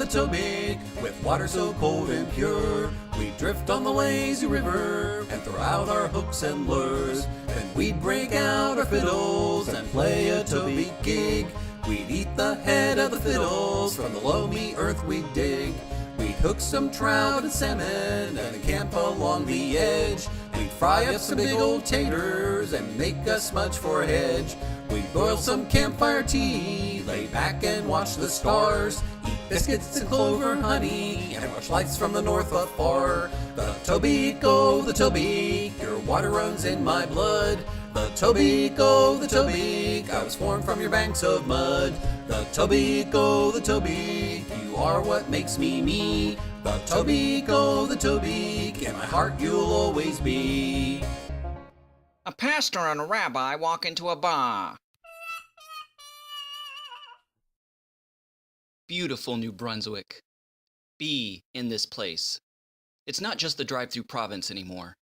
the Tobique, with water so cold and pure. We'd drift on the lazy river and throw out our hooks and lures. Then we'd break out our fiddles and play a Tobique gig. We'd eat the head of the fiddles, from the loamy earth we'd dig. We'd hook some trout and salmon and camp along the edge. We'd fry up some big old taters and make a smudge for a hedge. We'd boil some campfire tea, lay back and watch the stars, eat biscuits and clover honey, and watch lights from the north afar. The Tobique, oh the Tobique, your water runs in my blood. The Tobique, oh the Tobique, I was formed from your banks of mud. The Tobique, oh the Tobique, you are what makes me me. The Tobique, oh the Tobique, in my heart you'll always be. A pastor and a rabbi walk into a bar. Beautiful New Brunswick. Be in this place. It's not just the drive-through province anymore.